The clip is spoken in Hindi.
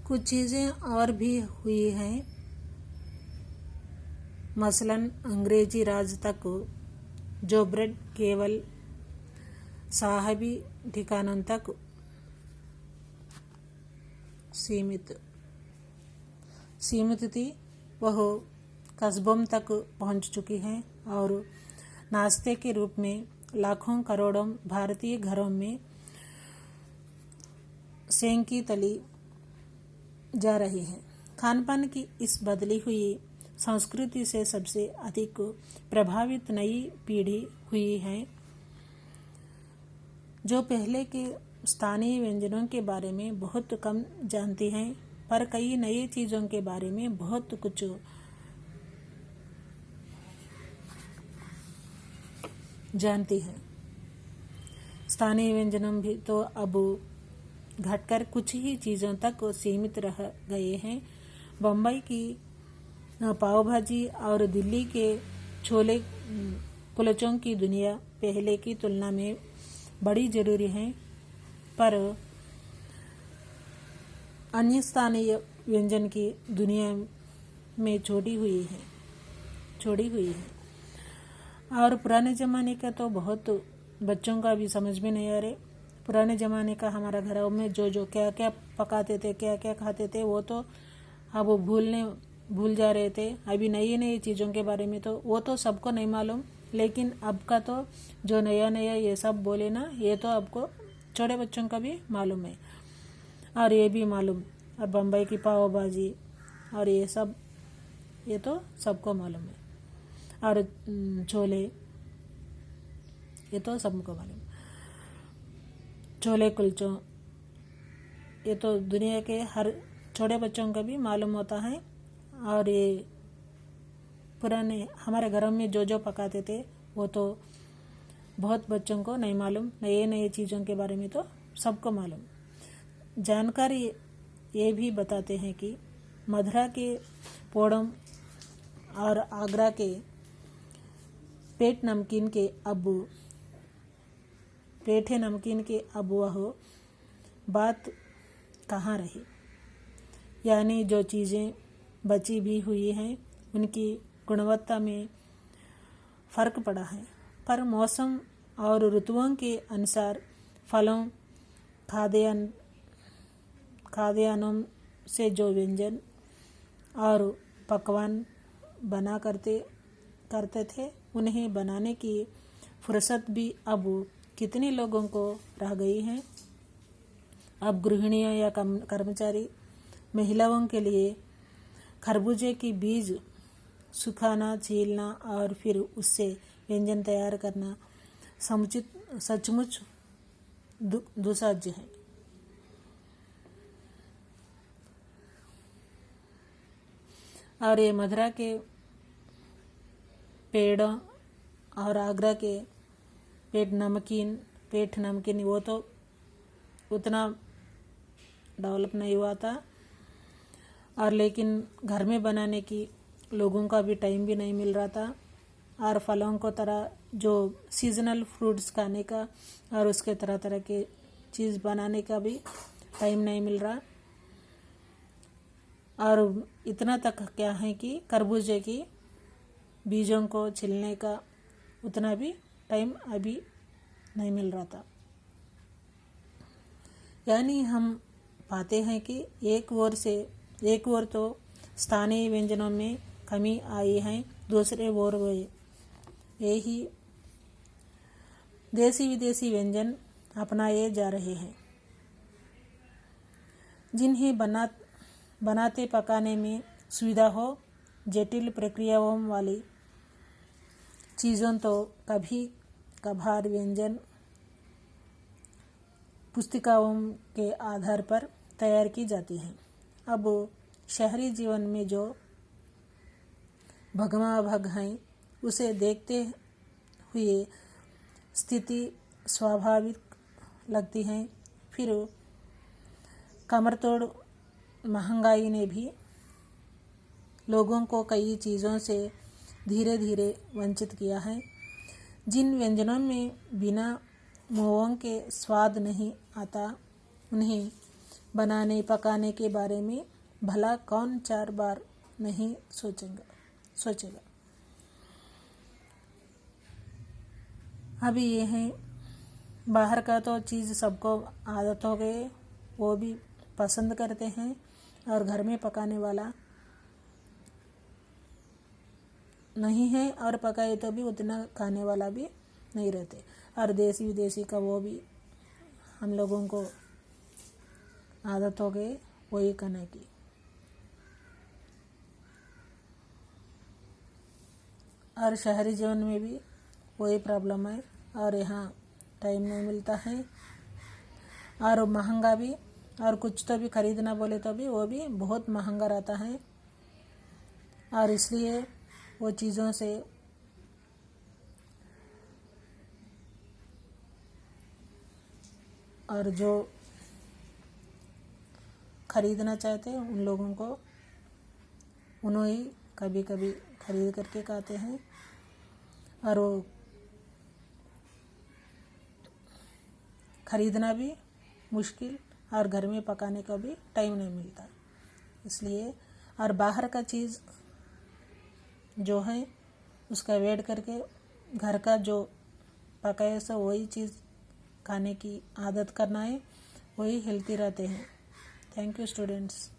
कुछ चीज़ें और भी हुई हैं, मसलन अंग्रेजी राज तक जो ब्रेड केवल साहबी ठिकानों तक सीमित थी, वह कस्बों तक पहुंच चुकी है और नाश्ते के रूप में लाखों करोड़ों भारतीय घरों में सेंकी तली जा रही है। खानपान की इस बदली हुई संस्कृति से सबसे अधिक प्रभावित नई पीढ़ी हुई है, जो पहले के स्थानीय व्यंजनों के बारे में बहुत कम जानती हैं, पर कई नई चीज़ों के बारे में बहुत कुछ जानती है। स्थानीय व्यंजनों भी तो अब घटकर कुछ ही चीज़ों तक सीमित रह गए हैं। बम्बई की पाव भाजी और दिल्ली के छोले कुलचों की दुनिया पहले की तुलना में बड़ी जरूरी है, पर अन्य स्थानीय व्यंजन की दुनिया में छोड़ी हुई है। और पुराने ज़माने का तो बहुत बच्चों का भी समझ में नहीं आ रहे। पुराने ज़माने का हमारा घरों में जो क्या क्या पकाते थे, क्या क्या खाते थे, वो तो अब भूल जा रहे थे। अभी नई नई चीज़ों के बारे में तो वो तो सबको नहीं मालूम, लेकिन अब का तो जो नया नया ये सब बोले ना, ये तो आपको छोटे बच्चों का भी मालूम है। और ये भी मालूम, और बम्बई की पाव भाजी और ये सब, ये तो सबको मालूम है। और छोले, ये तो सबको मालूम। छोले कुलचों, ये तो दुनिया के हर छोटे बच्चों का भी मालूम होता है। और ये पुराने हमारे घरों में जो पकाते थे, वो तो बहुत बच्चों को नहीं मालूम। नए नए चीज़ों के बारे में तो सबको मालूम। जानकारी ये भी बताते हैं कि मथुरा के पोड़म और आगरा के पेठे नमकीन के अब वह बात कहाँ रही। यानी जो चीज़ें बची भी हुई हैं, उनकी गुणवत्ता में फ़र्क पड़ा है, पर मौसम और ऋतुओं के अनुसार फलों, खाद्यान्नों से जो व्यंजन और पकवान बना करते थे, उन्हें बनाने की फुर्सत भी अब कितने लोगों को रह गई है। अब गृहिणियां या कर्मचारी महिलाओं के लिए खरबूजे की बीज सुखाना, छीलना और फिर उससे व्यंजन तैयार करना सचमुच दुस्साध्य है। और ये मथुरा के पेड़ और आगरा के पेठ नमकीन वो तो उतना डेवलप नहीं हुआ था। और लेकिन घर में बनाने की लोगों का भी टाइम भी नहीं मिल रहा था। और फलों को तरह जो सीजनल फ्रूट्स खाने का और उसके तरह तरह के चीज़ बनाने का भी टाइम नहीं मिल रहा। और इतना तक क्या है कि खरबूजे की बीजों को छिलने का उतना भी टाइम अभी नहीं मिल रहा था। यानी हम पाते हैं कि एक ओर तो स्थानीय व्यंजनों में कमी आई है, दूसरे ओर यही देसी विदेशी व्यंजन अपनाए जा रहे हैं, जिन्हें बनाते पकाने में सुविधा हो। जटिल प्रक्रियाओं वाली चीज़ों तो कभी कभार व्यंजन पुस्तिकाओं के आधार पर तैयार की जाती हैं। अब शहरी जीवन में जो भगमाभग हैं, उसे देखते हुए स्थिति स्वाभाविक लगती है। फिर कमरतोड़ महंगाई ने भी लोगों को कई चीज़ों से धीरे धीरे वंचित किया है। जिन व्यंजनों में बिना मुँहों के स्वाद नहीं आता, उन्हें बनाने पकाने के बारे में भला कौन 4 बार नहीं सोचेगा। अभी ये है, बाहर का तो चीज़ सबको आदत हो गई, वो भी पसंद करते हैं, और घर में पकाने वाला नहीं है, और पकाए तो भी उतना खाने वाला भी नहीं रहते। और देसी विदेशी का वो भी हम लोगों को आदत हो गई वही खाने की। और शहरी जीवन में भी वही प्रॉब्लम है, और यहाँ टाइम नहीं मिलता है, और महंगा भी, और कुछ तो भी खरीदना बोले तो भी वो भी बहुत महंगा रहता है, और इसलिए वो चीज़ों से और जो खरीदना चाहते हैं उन लोगों को उन्हों ही कभी कभी खरीद करके खाते हैं, और वो खरीदना भी मुश्किल, और घर में पकाने का भी टाइम नहीं मिलता इसलिए। और बाहर का चीज़ जो है उसका वेट करके घर का जो पकाए सो वही चीज़ खाने की आदत करना है, वही हेल्थी रहते हैं। Thank you students.